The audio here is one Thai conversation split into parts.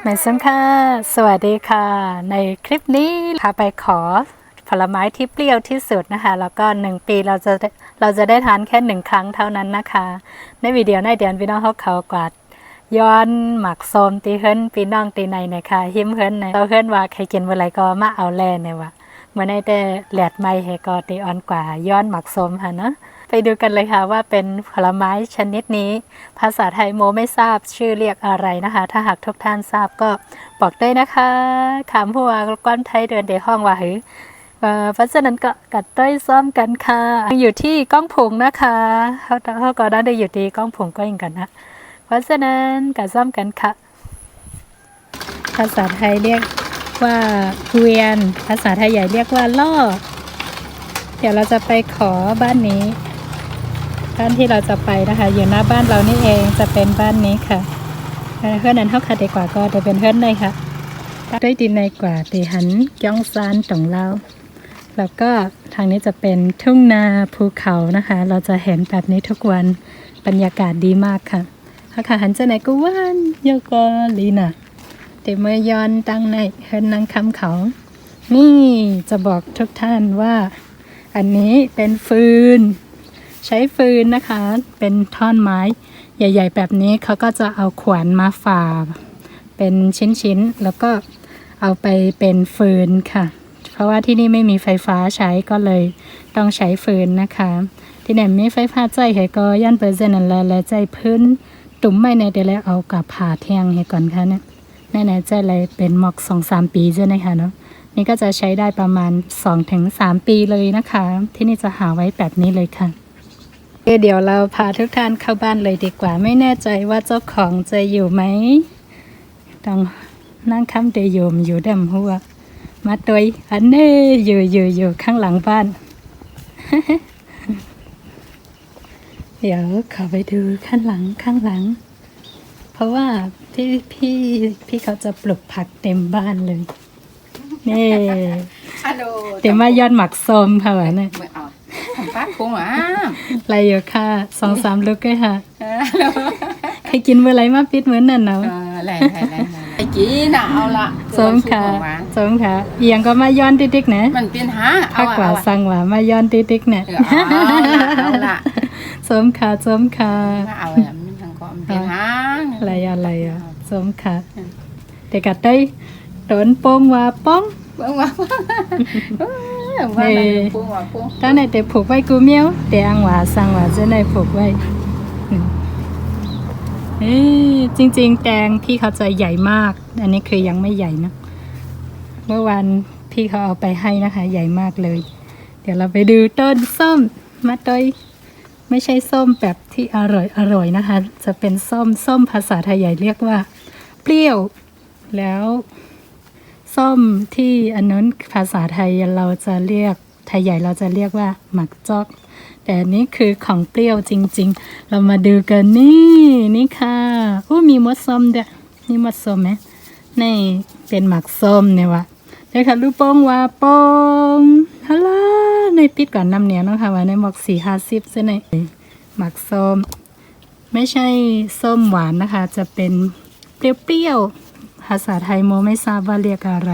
มสังค่ะสวัสดีค่ะในคลิปนี้พาไปขอผลไม้ที่เปรี้ยวที่สุดนะคะแล้วก็1 ปีเราจะได้ทานแค่1 ครั้งเท่านั้นนะคะในวิดีโอในเดือนพี่น้องเขากวาดย้อนหมักส้มตีเฮิรนพี่น้องตีในนะคะหิมเฮิรนในเราเฮิรนว่าใครกินเมื่อไรก็มาเอาแล่ในว่าเมื่อในแต่แหลดไม้ให้ก็ตีอ่อนกว่าย้อนหมักส้มค่ะเนาะไปดูกันเลยค่ะว่าเป็นผลไม้ชนิดนี้ภาษาไทยโมไม่ทราบชื่อเรียกอะไรนะคะถ้าหากทุกท่านทราบก็บอกได้นะคะถามหัวก้อนไทยเดินในห้องว่าหือเพราะฉะนั้นก็กัดต้อยซ้อมกันค่ะอยู่ที่ก้องผงนะคะเขาก็ได้อยู่ที่ก้องผงก็ยังกันนะเพราะฉะนั้นกัดซ้อมกันค่ะภาษาไทยเรียกว่าเกวียนภาษาไทยใหญ่เรียกว่าล่อเดี๋ยวเราจะไปขอบ้านนี้บ้านที่เราจะไปนะคะอยู่หน้าบ้านเรานี่เองจะเป็นบ้านนี้ค่ะเพื่อนนั้นเท่าค่ะดีกว่าก็จะเป็นเพื่อนเลยค่ะด้วยดินในกว่าตีหันย่องซานตรงเราแล้วก็ทางนี้จะเป็นทุ่งนาภูเขานะคะเราจะเห็นแบบนี้ทุกวันบรรยากาศดีมากค่ะค่ะหันจะไหนก็ว่านโยกอลีน่ะแต่เมื่อยอนตั้งในเฮินนังคำเขานี่จะบอกทุกท่านว่าอันนี้เป็นฟืนใช้ฟืนนะคะเป็นท่อนไม้ใหญ่ๆแบบนี้เขาก็จะเอาขวานมาฝ่าเป็นชิ้นๆแล้วก็เอาไปเป็นฟืนค่ะเพราะว่าที่นี่ไม่มีไฟฟ้าใช้ก็เลยต้องใช้ฟืนนะคะที่ไหนไม่ไฟฟ้าใจให้ก็ย่านเปอร์เซ็นต์นั่นแหละและใจพื้นตุ่มไม่ในเดี๋ยวแล้วเอากับผ่าเทียงให้ก่อนค่ะเนี่ยแน่ๆใจเลยเป็นหมอก 2-3 ปีใช่ไหมคะเนาะนี่ก็จะใช้ได้ประมาณ 2-3 ปีเลยนะคะที่นี่จะหาไว้แบบนี้เลยค่ะเดี๋ยวเราพาทุกท่านเข้าบ้านเลยดีกว่าไม่แน่ใจว่าเจ้าของจะอยู่ไหมต้องนั่งค้ำเดยมอยู่ดำหัวมาตัวอันนี้อยู่ข้างหลังบ้าน เดี๋ยวเข้าไปดูข้างหลังเพราะว่าพี่เขาจะปลูกผักเต็มบ้านเลยนี่เต็มมายอดหมักส้มค่ะวะเนี่ยป้าคงอะไรอยู่ค่ะ2-3 ลูกเลยค่ะใครกินเมื่อไรมาปิดเหมือนนั่นเนาะอะไรไอ้กี้น่ะเอาละส้มค่ะเอียงก็มาย้อนติ๊กๆนะมันเป็นหาเอากว่าสั่งว่ามาย้อนติ๊กๆเนี่ยเอาละส้มค่ะเอาละมันทางก็มันเป็นหาอะไรส้มค่ะแต่กัดได้โดนโป้งว่าป้องตั้งในแต่ผูกไว้กูเมียวแต่อังว่าสั่งว่าจะในผูกไว้จริงๆแตงพี่เขาจะใหญ่มากอันนี้คือยังไม่ใหญ่นะเมื่อวานพี่เขาเอาไปให้นะคะใหญ่มากเลยเดี๋ยวเราไปดูต้นส้มมาต้อยไม่ใช่ส้มแบบที่อร่อยนะคะจะเป็นส้มภาษาไทยใหญ่เรียกว่าเปรี้ยวแล้วส้มที่อันนั้นภาษาไทยเราจะเรียกไทยใหญ่เราจะเรียกว่าหมักจอกแต่นี่คือของเปรี้ยวจริงๆเรามาดูกันนี่ค่ะมีมดส้มด้วยนี่มดส้มไหมนี่เป็นหมักส้มเนี่ยวะเดี๋ยวค่ะลูกโป่งว่าโป่งฮัลโหลในปิดก่อนน้ำเหนียวเนาะค่ะว่าในหมอก4-50เส้นในหมักส้มไม่ใช่ส้มหวานนะคะจะเป็นเปรี้ยวภาษาไทยโมไม่ทราบว่าเรียกอะไร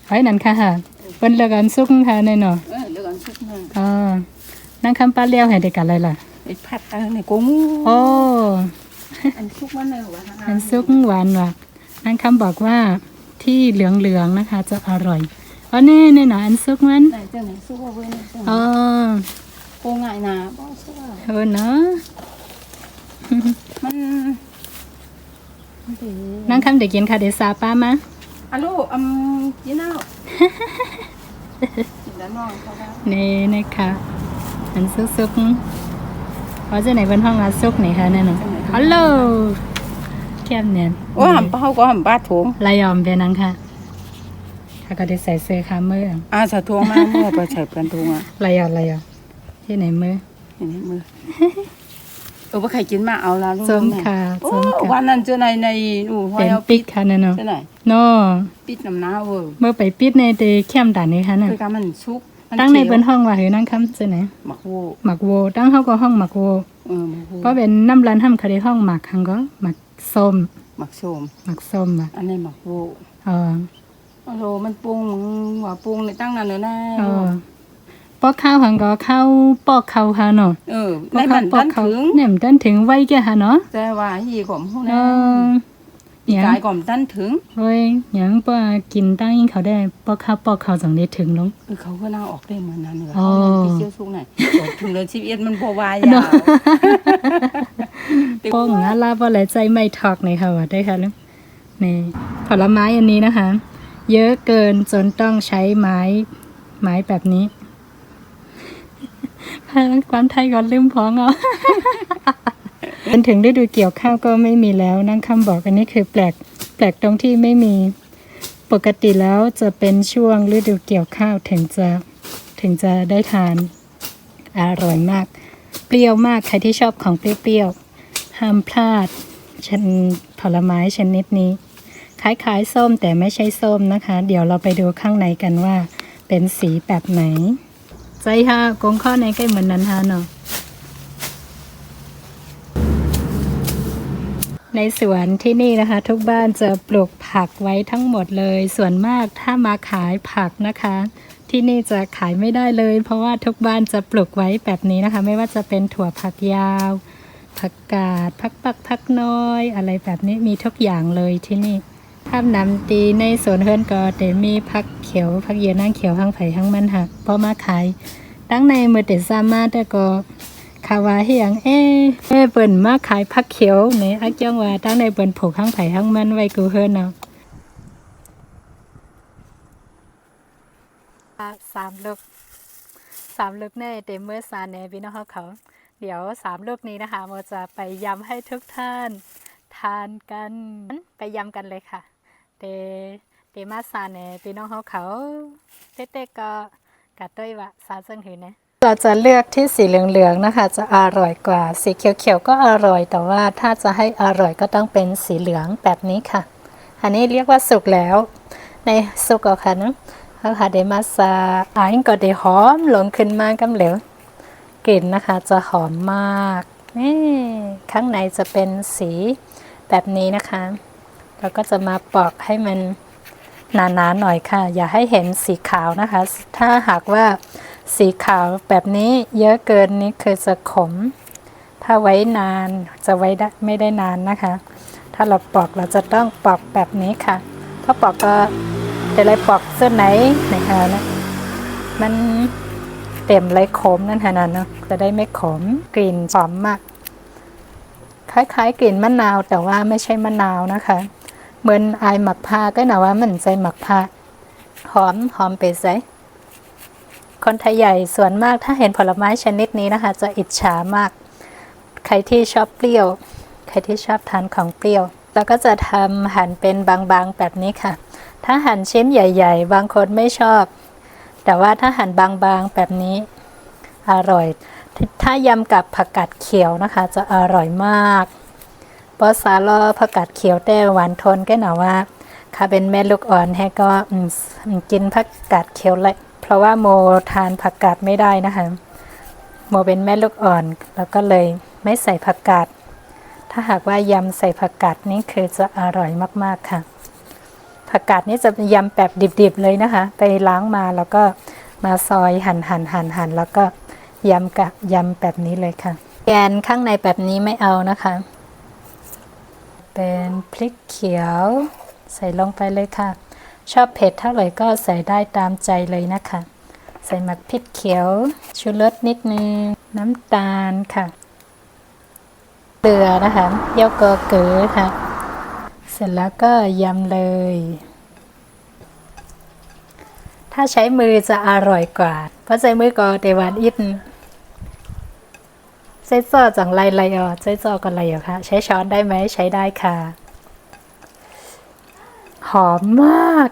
ไว้นั่นค่ะเป็นเลือกอันซุกค่ะในหนอเลือกอันซุกนั่งคำป้าเลี้ยวให้เด็กกันอะไรล่ะไอ้ผัดในกุ้งอันซุกหวานเลยอันซุกหวานว่ะนั่งคำบอกว่าที่เหลืองนะคะจะอร่อยนี่หนาอันซุกมันไหนเจ้าไหนซุกว่าเว้ยโกง่ายนะบ่ซุกเนาะมันนั่งคำเด็กกินค่ะเดซาป้ามาฮัลโหลยีน่านี่ค่ะอันซุกเขาจะไหนบนห้องอาซุกไหนคะนั่นน่ะฮัลโหลแก้มเนี่ยหำเป้าก็หำป้าถุงลายยอมเป็นนังค่ะถ้าก็ได้ใส่เสื้อคามือใส่ถุงมาเมื่อไปใส่เป็นถุงลายยอมที่ไหนมือว่าใครกินมาเอาละลูกส้มค่ะวันนั้นเจอในเป็นปิดค่ะเนาะเนาะปิดน้ำหน้าเมื่อไปปิดในเตะเข้มด่านนี้ค่ะเนี่ยคือการมันซุกตั้งในบนห้องว่าเฮ้ยนั่งคำเจอไหนหมักโวตั้งเขาก็ห้องหมักโวเพราะเป็นน้ำร้านห้ำคดีห้องหมักหังก็หมักส้ม หมักส้ม หมักส้มอ่ะ อันนี้หมักปู อ๋อ โอ้โหมันปรุงมึงว่าปรุงในตั้งนานเนอะนะ อ๋อปอกข้าวหังก็ข้าวปอกข้าวฮะเนาะ ในบันดันถึง เนี่ยมันดันถึงไว้แกฮะเนาะ แต่ว่าหีก่อมพวก เอ นั้น อหยัง กายก่อมดันถึง เฮ้ยหยังป้ากินตั้งยิ่งเขาได้ปอกข้าวจังได้ถึงลง เขาก็น่าออกได้เหมือนนั้นเหรอ อ๋อ เขาที่เชี่ยวสุกไหนถึงเลยชีวิตมันพอวายยาว ป้องนะลาบ่หลายใจไม่ทอกในค่ะว่าได้ค่ะลูกนี่ผลไม้อันนี้นะคะ เยอะเกินจนต้องใช้ไม้แบบนี้ ความไทยก่อนลืมพ้องเอา จนถึงฤดูเกี่ยวข้าวก็ไม่มีแล้วนั่งคำบอกอันนี้คือแปลกตรงที่ไม่มีปกติแล้วจะเป็นช่วงฤดูเกี่ยวข้าวถึงจะได้ทานอร่อยมาก เปรี้ยวมากใครที่ชอบของเปรี้ยวๆห้ามพลาดผลไม้ชนิดนี้คล้ายๆส้มแต่ไม่ใช่ส้มนะคะ เดี๋ยวเราไปดูข้างในกันว่าเป็นสีแบบไหนใจฮะกงข้อในใกล้เหมือนนั้นฮะเนาะในสวนที่นี่นะคะ ทุกบ้านจะปลูกผักไว้ทั้งหมดเลยส่วนมากถ้ามาขายผักนะคะ ที่นี่จะขายไม่ได้เลย เพราะว่าทุกบ้านจะปลูกไว้แบบนี้นะคะ ไม่ว่าจะเป็นถั่วผักยาวผักกาดผักปักผักน้อยอะไรแบบนี้มีทุกอย่างเลยที่นี่ถ้านำตีในสวนเฮือนก็เดี๋ยวมีผักเขียวผักเยียนางเขียวห้างไผ่ห้างมันหักพอมาขายตั้งในมือเด็ดซามาแต่ก็คาวาเฮียงเปิ่นมาขายผักเขียวเนี่ยอักจ้องว่าตั้งในเปิ่นผูกห้างไผ่ห้างมันไว้กูเฮือนเนาะสามลูกแน่เต็มเมื่อซานแนพี่น้องเขาเดี๋ยว3ลูกนี้นะคะโมจะไปยำให้ทุกท่านทานกันไปยำกันเลยค่ะเตมาซานแนพี่น้องเขาเต้ก็กัดด้วยว่าซาซึ่งหือนะเราจะเลือกที่สีเหลืองๆนะคะจะอร่อยกว่าสีเขียวๆก็อร่อยแต่ว่าถ้าจะให้อร่อยก็ต้องเป็นสีเหลืองแบบนี้ค่ะอันนี้เรียกว่าสุกแล้วในสุกเอาค่ะนะเขาหาเดมาซาอันก็ได้หอมหลงขึ้นมากำเหลวกลิ่นนะคะจะหอมมากนี่ข้างในจะเป็นสีแบบนี้นะคะเราก็จะมาปอกให้มันหนาๆหน่อยค่ะอย่าให้เห็นสีขาวนะคะถ้าหากว่าสีขาวแบบนี้เยอะเกินนี้คือจะขมถ้าไว้นานจะไว้ได้ไม่ได้นานนะคะถ้าเราปอกเราจะต้องปอกแบบนี้ค่ะถ้าปอกก็จะไรปอกเส้นไหนนะคะนะมันเต็มไรขมนั่นขนาดเนาะจะได้ไม่ขมกลิ่นหอมมากคล้ายๆกลิ่นมะนาวแต่ว่าไม่ใช่มะนาวนะคะเหมือนไอหมักผ้าก็หนาว่ามันใจหมักผ้าหอมไปใส่คนไทยใหญ่ส่วนมากถ้าเห็นผลไม้ชนิดนี้นะคะจะอิจฉามากใครที่ชอบเปรี้ยวใครที่ชอบทานของเปรี้ยวแล้วก็จะทำหั่นเป็นบางๆแบบนี้ค่ะถ้าหั่นชิ้นใหญ่ๆบางคนไม่ชอบแต่ว่าถ้าหั่นบางๆแบบนี้อร่อยถ้ายำกับผักกาดเขียวนะคะจะอร่อยมากเพราะสาลอผักกาดเขียวแต่หวานทนก็หนาว่าค่ะเป็นแม่ลูกอ่อนให้ก็กินผักกาดเขียวเลยเพราะว่าโมทานผักกาดไม่ได้นะคะโมเป็นแม่ลูกอ่อนแล้วก็เลยไม่ใส่ผักกาดถ้าหากว่ายำใส่ผักกาดนี่คือจะอร่อยมากๆค่ะผักกาดนี่จะยำแบบดิบๆเลยนะคะไปล้างมาแล้วก็มาซอยหั่นแล้วก็ยำแบบนี้เลยค่ะแกนข้างในแบบนี้ไม่เอานะคะเป็นพริกเขียวใส่ลงไปเลยค่ะชอบเผ็ดเท่าไหร่ก็ใส่ได้ตามใจเลยนะคะใส่หมักพริกเขียวชูรสนิดนึงน้ำตาลค่ะเกลือนะคะเยี่ยวกอเก๋อค่ะเสร็จแล้วก็ยำเลยถ้าใช้มือจะอร่อยกว่าเพราะใช้มือก็เดหวานอิดใช้ซอจังไรใช้ซอกันไรเหรอคะใช้ช้อนได้ไหมใช้ได้ค่ะหอมมาก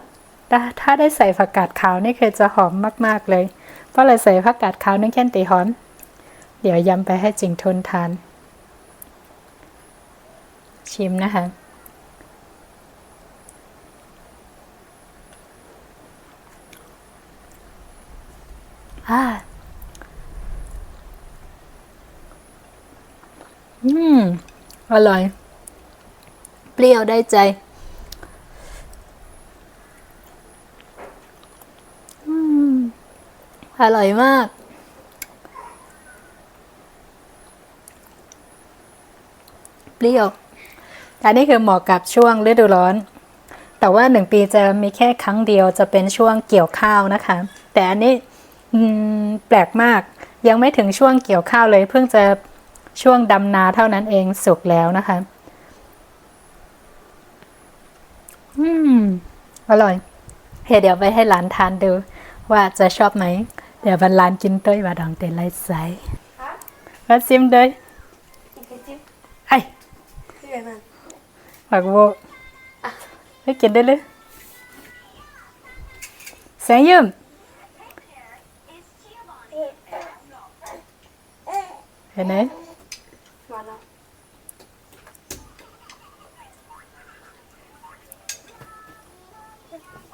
ถ้าได้ใส่ผักกาดขาวนี่คือจะหอมมากๆเลยเพราะอะไรใส่ผักกาดขาวนึ่งแค่ตีหอมเดี๋ยวยำไปให้จิงทนทานชิมนะคะอร่อย ปรี้ยวได้ใจอร่อยมากเปรี้ยวอันนี้คือเหมาะกับช่วงฤดูร้อนแต่ว่า1 ปีจะมีแค่ครั้งเดียวจะเป็นช่วงเกี่ยวข้าวนะคะแต่อันนี้แปลกมากยังไม่ถึงช่วงเกี่ยวข้าวเลยเพิ่งจะช่วงดำนาเท่านั้นเองสุกแล้วนะคะอร่อยเดี๋ยวไปให้หลานทานดูว่าจะชอบไหมเดี๋ยววันหลานกินด้วยว่าดองเตนไลใส่มาซิมด้วยไอ้ปากโบให้กินได้เลยแสงยืมเห็นไหม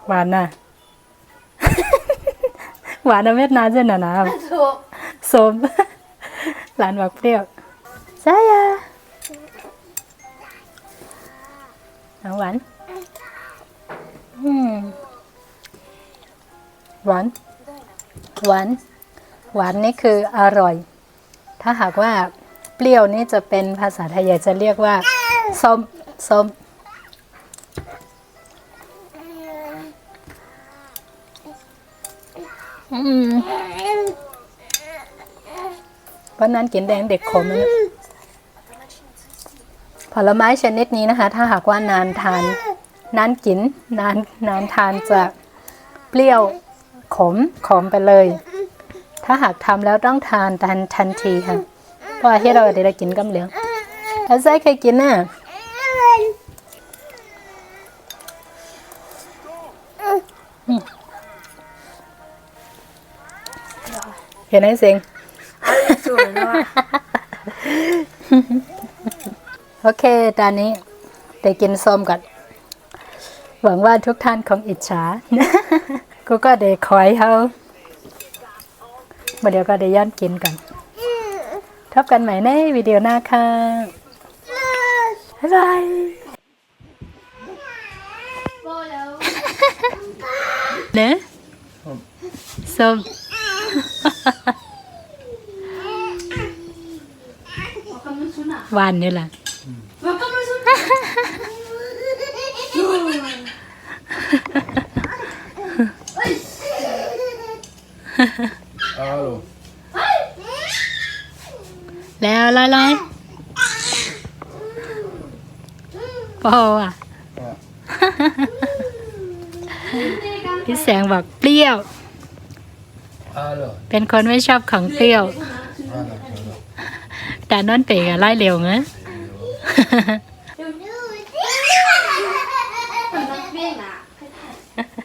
หวานน่ะ หวานเวียดนามเช่นน่ะนะส้ม หลานบอกเปรี้ยวใช่อะหวานหวานหวานหวานนี่คืออร่อย ถ้าหากว่าเปรี้ยวนี่จะเป็นภาษาไทยจะเรียกว่าส้มส้มวันนั้นกินแดงเด็กขมนะผลไม้ชนิดนี้นะคะ ถ้าหากว่านานทานนานกินนานทานจะเปรี้ยวขมไปเลย ถ้าหากทำแล้วต้องทานทันทีค่ะเพราะที่เราได้กินกำเหลืองถ้าใส่เคยกินน่ะเห็นไหมเสียงโอเคตอนนี้ได้กินส้มก่อนหวังว่าทุกท่านคงอิจฉา กูก็ได้คอยเขาเดี๋ยวก็ได้ย้อนกินกันพบกันใหม่ในวิดีโอหน้าค่ะบ๊ายบายเนะส้มหวานนี่แหละแล้วลอยพออ่ะพี่แสงบอกเปรี้ยวเป็นคนไม่ชอบของเปรี้ยวแต่นอนเป๋กับไล่เร็วเงี้ย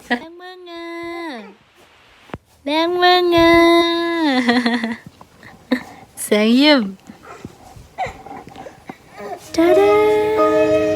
แรงมึงอ่ะแรงมึงอ่ะแสงยิ้มจ้าดา